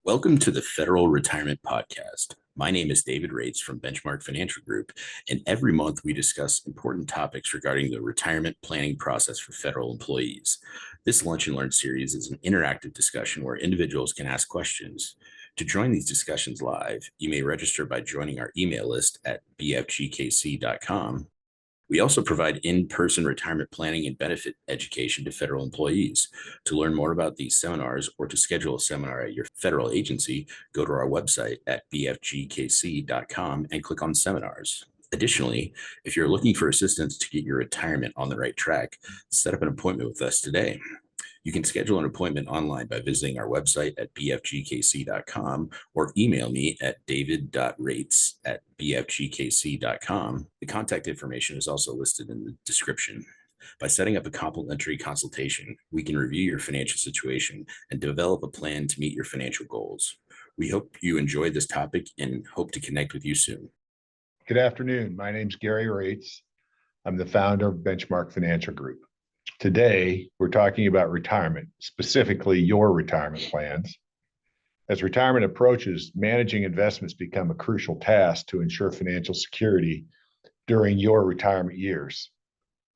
Welcome to the Federal Retirement Podcast. My name is David Rates from Benchmark Financial Group, and every month we discuss important topics regarding the retirement planning process for federal employees. This Lunch and Learn series is an interactive discussion where individuals can ask questions. To join these discussions live, you may register by joining our email list at bfgkc.com. We also provide in-person retirement planning and benefit education to federal employees. To learn more about these seminars or to schedule a seminar at your federal agency, go to our website at bfgkc.com and click on seminars. Additionally, if you're looking for assistance to get your retirement on the right track, set up an appointment with us today. You can schedule an appointment online by visiting our website at bfgkc.com or email me at david.rates@bfgkc.com. The contact information is also listed in the description. By setting up a complimentary consultation, we can review your financial situation and develop a plan to meet your financial goals. We hope you enjoyed this topic and hope to connect with you soon. Good afternoon. My name is Gary Rates. I'm the founder of Benchmark Financial Group. Today, we're talking about retirement, specifically your retirement plans. As retirement approaches, managing investments become a crucial task to ensure financial security during your retirement years.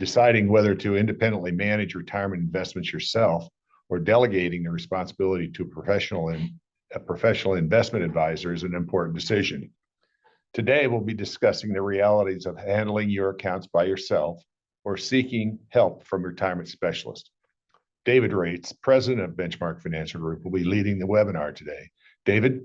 Deciding whether to independently manage retirement investments yourself or delegating the responsibility to a professional investment advisor is an important decision. Today, we'll be discussing the realities of handling your accounts by yourself or seeking help from a retirement specialist. David Rates, president of Benchmark Financial Group, will be leading the webinar today. David?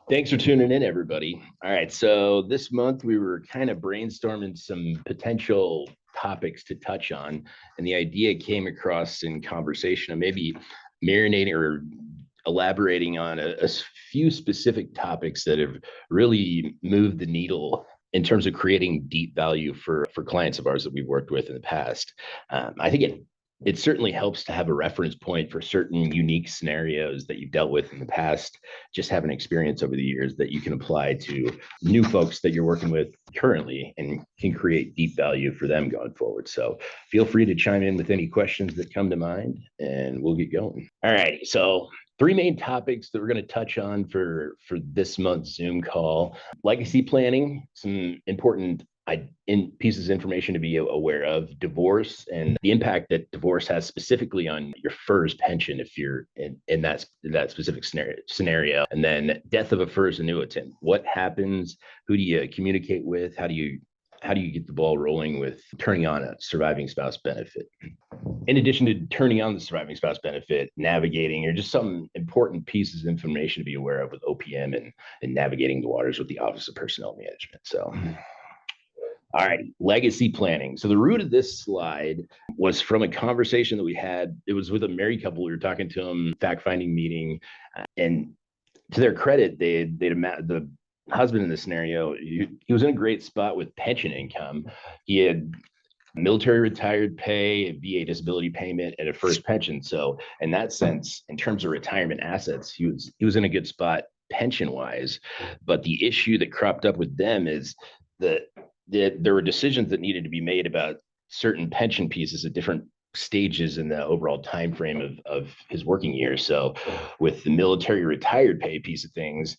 Thanks for tuning in, everybody. All right, so this month we were kind of brainstorming some potential topics to touch on, and the idea came across in conversation of maybe marinating or elaborating on a few specific topics that have really moved the needle in terms of creating deep value for clients of ours that we've worked with in the past. I think it certainly helps to have a reference point for certain unique scenarios that you've dealt with in the past, just have an experience over the years that you can apply to new folks that you're working with currently and can create deep value for them going forward. So feel free to chime in with any questions that come to mind and we'll get going. All right, so three main topics that we're going to touch on for this month's Zoom call: legacy planning, some important pieces of information to be aware of, divorce, and the impact that divorce has specifically on your FERS pension if you're in that specific scenario, and then death of a FERS annuitant. What happens? Who do you communicate with? How do you get the ball rolling with turning on a surviving spouse benefit? In addition to turning on the surviving spouse benefit, navigating, or just some important pieces of information to be aware of with OPM and navigating the waters with the Office of Personnel Management. So, all right, legacy planning. So the root of this slide was from a conversation that we had. It was with a married couple. We were talking to them, fact-finding meeting, and to their credit, the husband in this scenario, he was in a great spot with pension income. He had military retired pay, a VA disability payment, and a FERS pension. So in that sense, in terms of retirement assets, he was in a good spot pension wise. But the issue that cropped up with them is that there were decisions that needed to be made about certain pension pieces at different stages in the overall time frame of his working years. So with the military retired pay piece of things,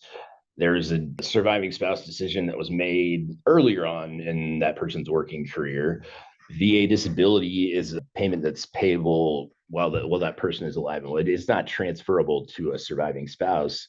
there was a surviving spouse decision that was made earlier on in that person's working career. VA disability is a payment that's payable while that person is alive, and it is not transferable to a surviving spouse.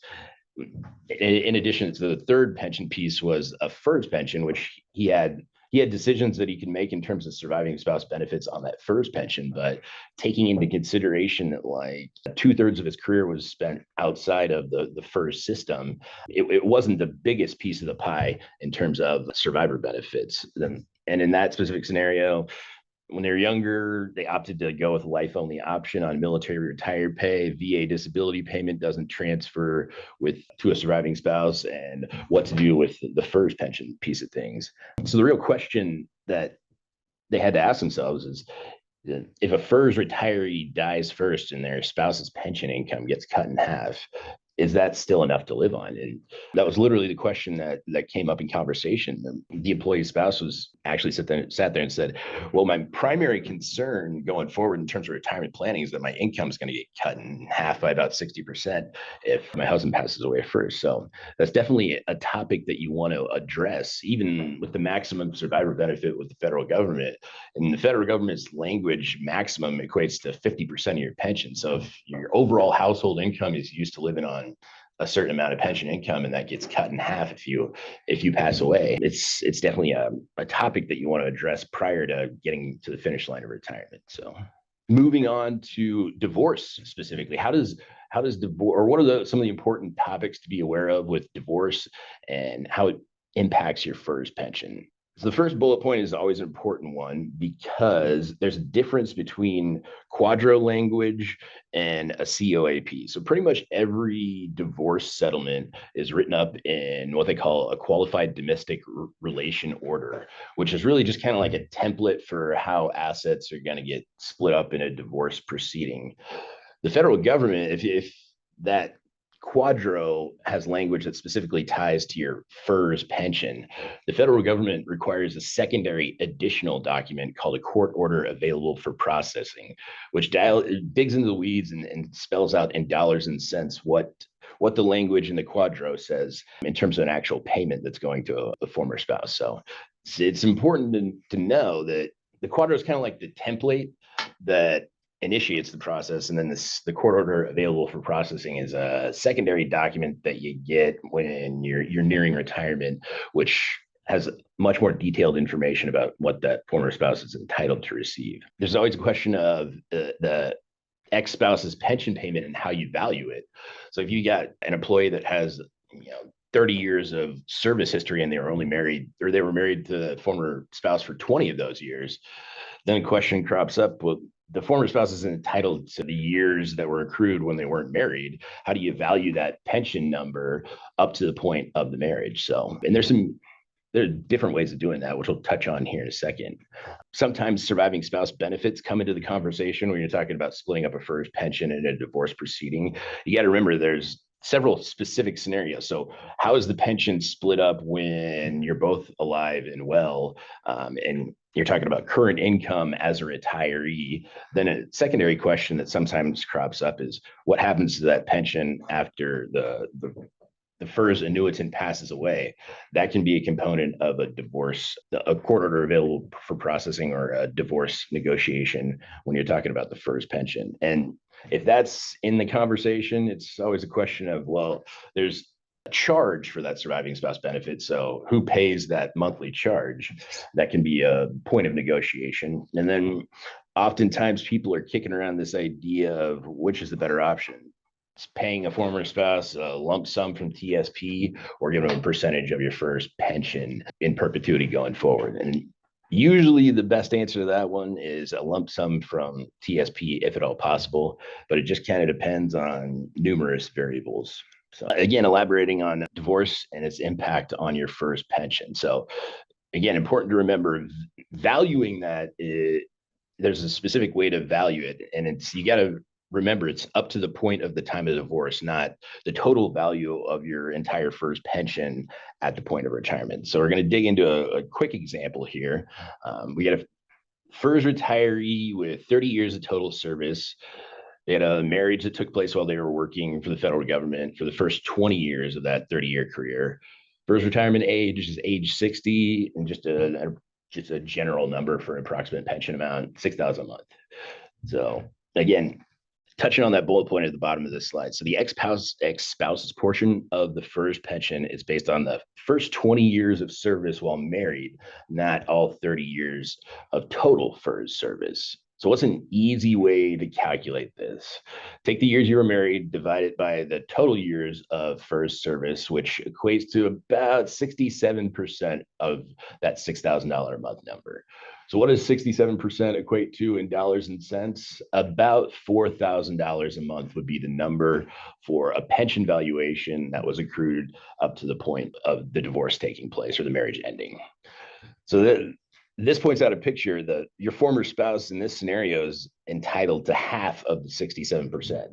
In addition to the third pension piece was a FERS pension, which he had decisions that he could make in terms of surviving spouse benefits on that FERS pension, but taking into consideration that like 2/3 of his career was spent outside of the FERS system, it wasn't the biggest piece of the pie in terms of survivor benefits. And in that specific scenario, when they were younger, they opted to go with a life-only option on military retired pay. VA disability payment doesn't transfer to a surviving spouse, and what to do with the FERS pension piece of things. So the real question that they had to ask themselves is, if a FERS retiree dies first and their spouse's pension income gets cut in half, is that still enough to live on? And that was literally the question that came up in conversation. The employee's spouse was actually sat there and said, well, my primary concern going forward in terms of retirement planning is that my income is going to get cut in half by about 60% if my husband passes away first. So that's definitely a topic that you want to address, even with the maximum survivor benefit with the federal government. And the federal government's language maximum equates to 50% of your pension. So if your overall household income is used to living on a certain amount of pension income and that gets cut in half if you pass away, it's definitely a topic that you want to address prior to getting to the finish line of retirement. So moving on to divorce specifically, how does divorce, or what are some of the important topics to be aware of with divorce and how it impacts your FERS pension? So the first bullet point is always an important one because there's a difference between quadro language and a COAP. So pretty much every divorce settlement is written up in what they call a qualified domestic relation order, which is really just kind of like a template for how assets are going to get split up in a divorce proceeding. The federal government, if that quadro has language that specifically ties to your FERS pension, the federal government requires a secondary additional document called a court order available for processing, which digs into the weeds and spells out in dollars and cents what the language in the quadro says in terms of an actual payment that's going to a former spouse. So it's important to know that the quadro is kind of like the template that initiates the process, and then the court order available for processing is a secondary document that you get when you're nearing retirement, which has much more detailed information about what that former spouse is entitled to receive. There's always a question of the ex-spouse's pension payment and how you value it. So if you got an employee that has 30 years of service history and they were married to the former spouse for 20 of those years, then a question crops up, well, the former spouse is entitled to the years that were accrued when they weren't married. How do you value that pension number up to the point of the marriage? So, and there are different ways of doing that, which we'll touch on here in a second. Sometimes surviving spouse benefits come into the conversation when you're talking about splitting up a FERS pension in a divorce proceeding. You got to remember there's several specific scenarios. So how is the pension split up when you're both alive and well? And you're talking about current income as a retiree. Then a secondary question that sometimes crops up is what happens to that pension after the FERS annuitant passes away? That can be a component of a divorce, a court order available for processing, or a divorce negotiation when you're talking about the FERS pension. And if that's in the conversation, it's always a question of, well, there's a charge for that surviving spouse benefit. So who pays that monthly charge? That can be a point of negotiation. And then oftentimes people are kicking around this idea of which is the better option. It's paying a former spouse a lump sum from TSP or giving them a percentage of your FERS pension in perpetuity going forward. And usually the best answer to that one is a lump sum from TSP if at all possible, but it just kind of depends on numerous variables. So again, elaborating on divorce and its impact on your FERS pension. So again, important to remember valuing that there's a specific way to value it. And you got to remember it's up to the point of the time of divorce, not the total value of your entire FERS pension at the point of retirement. So we're going to dig into a quick example here. We got a FERS retiree with 30 years of total service. They had a marriage that took place while they were working for the federal government for the first 20 years of that 30-year career. FERS retirement age is age 60, and just a general number for an approximate pension amount, $6,000 a month. So again, touching on that bullet point at the bottom of this slide. So the ex-spouse's portion of the FERS pension is based on the first 20 years of service while married, not all 30 years of total FERS service. So what's an easy way to calculate this? Take the years you were married, divide it by the total years of FERS service, which equates to about 67% of that $6,000 a month number. So what does 67% equate to in dollars and cents? About $4,000 a month would be the number for a pension valuation that was accrued up to the point of the divorce taking place or the marriage ending. So this points out a picture that your former spouse in this scenario is entitled to half of the 67%.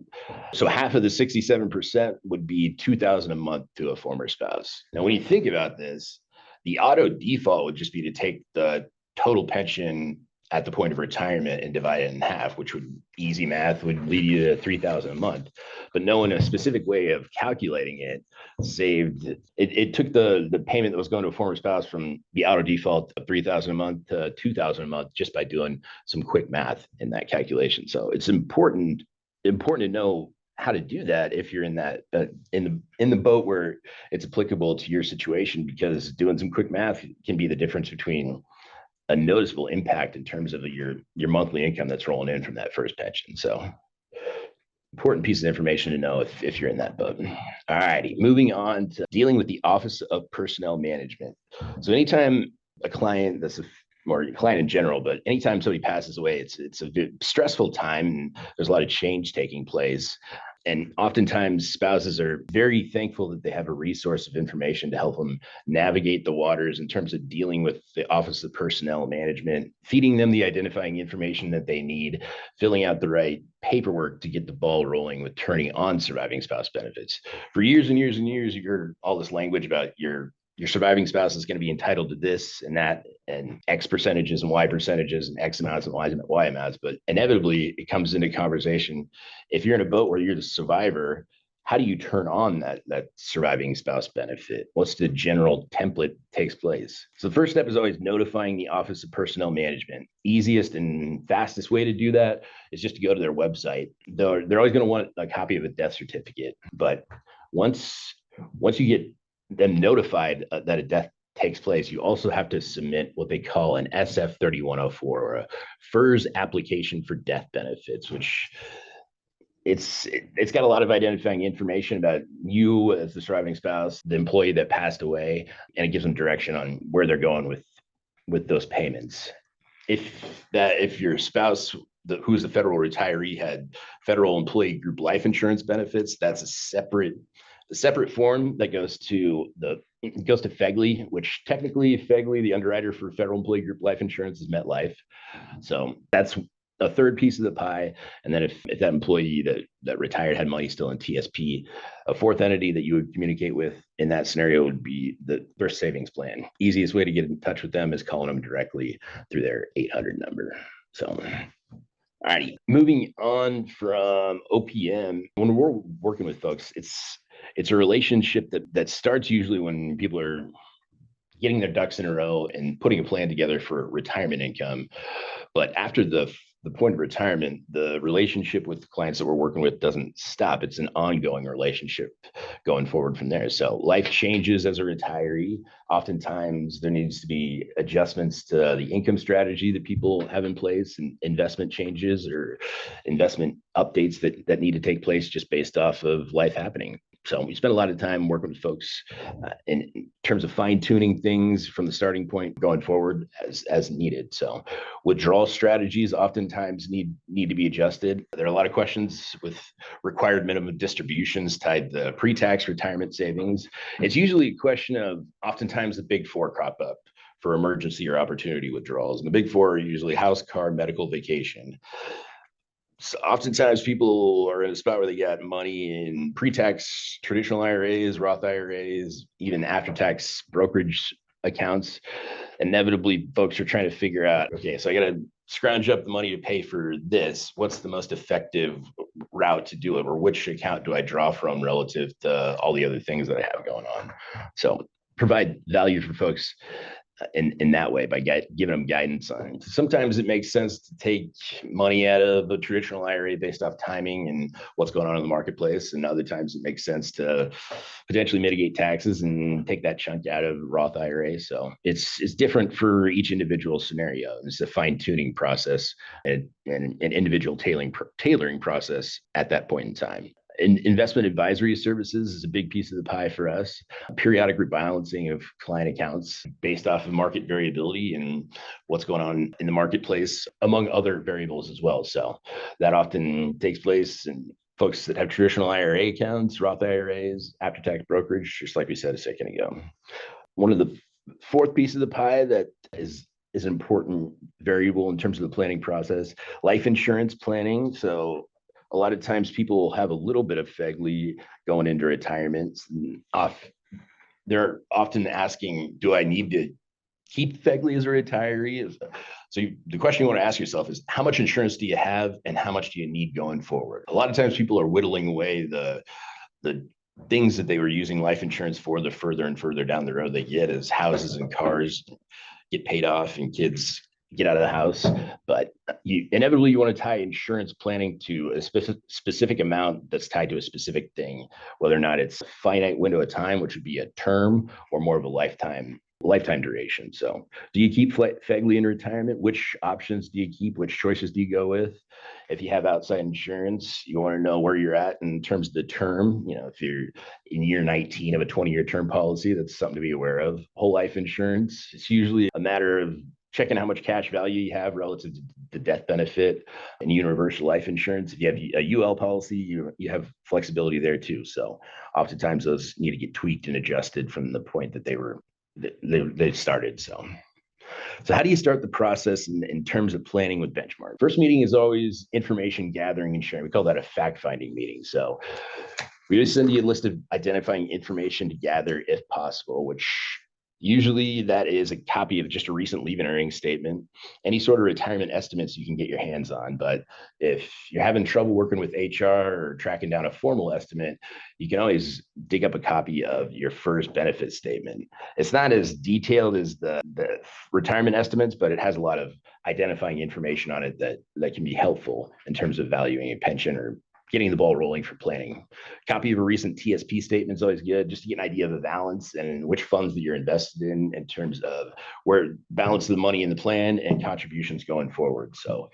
So half of the 67% would be $2,000 a month to a former spouse. Now, when you think about this, the auto default would just be to take the total pension at the point of retirement and divide it in half, which would easy math would lead you to $3,000 a month. But knowing a specific way of calculating it saved it took the payment that was going to a former spouse from the auto default of $3,000 a month to $2,000 a month just by doing some quick math in that calculation. So it's important to know how to do that if you're in that in the boat where it's applicable to your situation, because doing some quick math can be the difference between a noticeable impact in terms of your monthly income that's rolling in from that first pension. So important piece of information to know if you're in that boat. All righty, moving on to dealing with the Office of Personnel Management. So anytime a client or a client in general, but anytime somebody passes away, it's a stressful time and there's a lot of change taking place. And oftentimes spouses are very thankful that they have a resource of information to help them navigate the waters in terms of dealing with the Office of Personnel Management, feeding them the identifying information that they need, filling out the right paperwork to get the ball rolling with turning on surviving spouse benefits. For years and years and years, you heard all this language about your surviving spouse is going to be entitled to this and that and X percentages and Y percentages and X amounts and Y amounts. But inevitably it comes into conversation. If you're in a boat where you're the survivor, how do you turn on that surviving spouse benefit? What's the general template takes place? So the first step is always notifying the Office of Personnel Management. Easiest and fastest way to do that is just to go to their website. They're always going to want a copy of a death certificate. But once you get them notified that a death takes place, you also have to submit what they call an SF-3104 or a FERS application for death benefits, which it's got a lot of identifying information about you as the surviving spouse, the employee that passed away, and it gives them direction on where they're going with those payments. If your spouse who's the federal retiree had federal employee group life insurance benefits, that's a separate form that goes to FEGLI, which technically FEGLI, the underwriter for federal employee group life insurance, is MetLife. So that's a third piece of the pie. And then if that employee that retired had money still in TSP, a fourth entity that you would communicate with in that scenario would be the Thrift Savings Plan. Easiest way to get in touch with them is calling them directly through their 800 number. So alrighty, moving on from OPM, when we're working with folks, it's a relationship that starts usually when people are getting their ducks in a row and putting a plan together for retirement income. But after the point of retirement, the relationship with the clients that we're working with doesn't stop. It's an ongoing relationship going forward from there. So life changes as a retiree. Oftentimes there needs to be adjustments to the income strategy that people have in place, and investment changes or investment updates that need to take place just based off of life happening. So we spend a lot of time working with folks in terms of fine tuning things from the starting point going forward as needed. So withdrawal strategies oftentimes need to be adjusted. There are a lot of questions with required minimum distributions tied to pre-tax retirement savings. It's usually a question of oftentimes the big four crop up for emergency or opportunity withdrawals. And the big four are usually house, car, medical, vacation. So oftentimes people are in a spot where they got money in pre-tax traditional IRAs, Roth IRAs, even after-tax brokerage accounts. Inevitably, folks are trying to figure out, okay, so I got to scrounge up the money to pay for this. What's the most effective route to do it? Or which account do I draw from relative to all the other things that I have going on? So provide value for folks in that way by giving them guidance on it. Sometimes it makes sense to take money out of a traditional IRA based off timing and what's going on in the marketplace. And other times it makes sense to potentially mitigate taxes and take that chunk out of Roth IRA. So it's different for each individual scenario. It's a fine tuning process and an individual tailoring process at that point in time. Investment advisory services is a big piece of the pie for us. Periodic rebalancing of client accounts based off of market variability and what's going on in the marketplace, among other variables as well. So that often takes place in folks that have traditional IRA accounts, Roth IRAs, after-tax brokerage, just like we said a second ago. One of the fourth piece of the pie that is is an important variable in terms of the planning process. Life insurance planning. So a lot of times people have a little bit of FEGLI going into retirement. They're often asking, do I need to keep FEGLI as a retiree? The question you want to ask yourself is, how much insurance do you have and how much do you need going forward? A lot of times people are whittling away the things that they were using life insurance for the further and further down the road they get, as houses and cars get paid off and kids get out of the house. But you inevitably want to tie insurance planning to a specific amount that's tied to a specific thing, whether or not it's a finite window of time, which would be a term, or more of a lifetime duration. So do you keep FEGLI in retirement? Which options do you keep? Which choices do you go with? If you have outside insurance, you want to know where you're at in terms of the term. If you're in year 19 of a 20-year term policy, that's something to be aware of. Whole life insurance, it's usually a matter of checking how much cash value you have relative to the death benefit. And universal life insurance, if you have a UL policy, you have flexibility there too. So oftentimes those need to get tweaked and adjusted from the point that they started. So how do you start the process in terms of planning with Benchmark? First meeting is always information gathering and sharing. We call that a fact-finding meeting. So we just send you a list of identifying information to gather if possible, which usually that is a copy of just a recent leave and earnings statement, any sort of retirement estimates you can get your hands on. But if you're having trouble working with HR or tracking down a formal estimate, you can always dig up a copy of your FERS benefit statement. It's not as detailed as the retirement estimates, but it has a lot of identifying information on it that can be helpful in terms of valuing a pension or getting the ball rolling for planning. Copy of a recent TSP statement is always good, just to get an idea of the balance and which funds that you're invested in terms of where balance the money in the plan and contributions going forward. So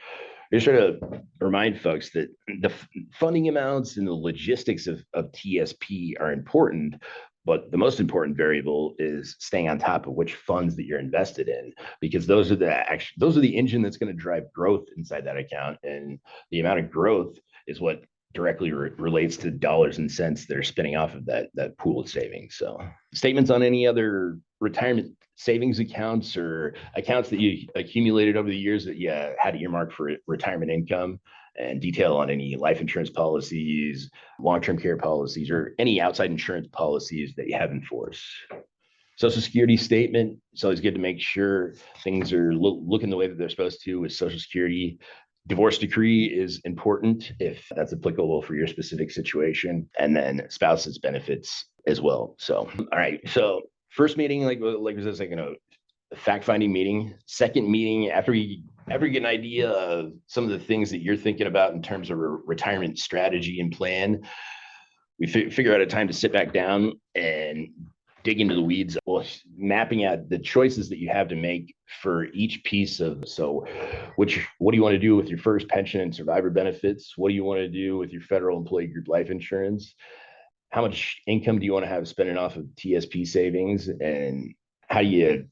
just try to remind folks that the funding amounts and the logistics of TSP are important, but the most important variable is staying on top of which funds that you're invested in, because those are the engine that's going to drive growth inside that account, and the amount of growth is what directly relates to dollars and cents that are spinning off of that pool of savings. So statements on any other retirement savings accounts or accounts that you accumulated over the years that you had earmarked for retirement income, and detail on any life insurance policies, long-term care policies, or any outside insurance policies that you have in force. Social Security statement, it's always good to make sure things are looking the way that they're supposed to with Social Security. Divorce decree is important if that's applicable for your specific situation, and then spouse's benefits as well. So, all right. So first meeting, like I was saying, a fact-finding meeting. Second meeting, after you get an idea of some of the things that you're thinking about in terms of a retirement strategy and plan, we figure out a time to sit back down and dig into the weeds, mapping out the choices that you have to make for each piece of. So what do you want to do with your FERS pension and survivor benefits? What do you want to do with your federal employee group life insurance? How much income do you want to have spending off of TSP savings? And how do you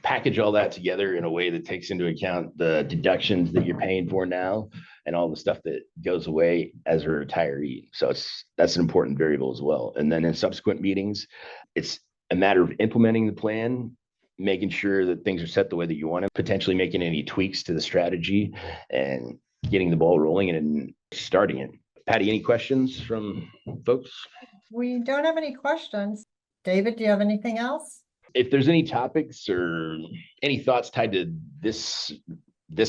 package all that together in a way that takes into account the deductions that you're paying for now and all the stuff that goes away as a retiree? So that's an important variable as well. And then in subsequent meetings, it's a matter of implementing the plan, making sure that things are set the way that you want it, potentially making any tweaks to the strategy and getting the ball rolling and starting it. Patty, any questions from folks? We don't have any questions. David, do you have anything else? If there's any topics or any thoughts tied to this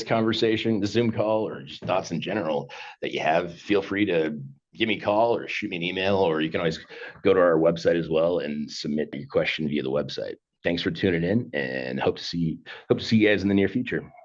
conversation, the Zoom call, or just thoughts in general that you have, feel free to give me a call or shoot me an email, or you can always go to our website as well and submit your question via the website. Thanks for tuning in, and hope to see you guys in the near future.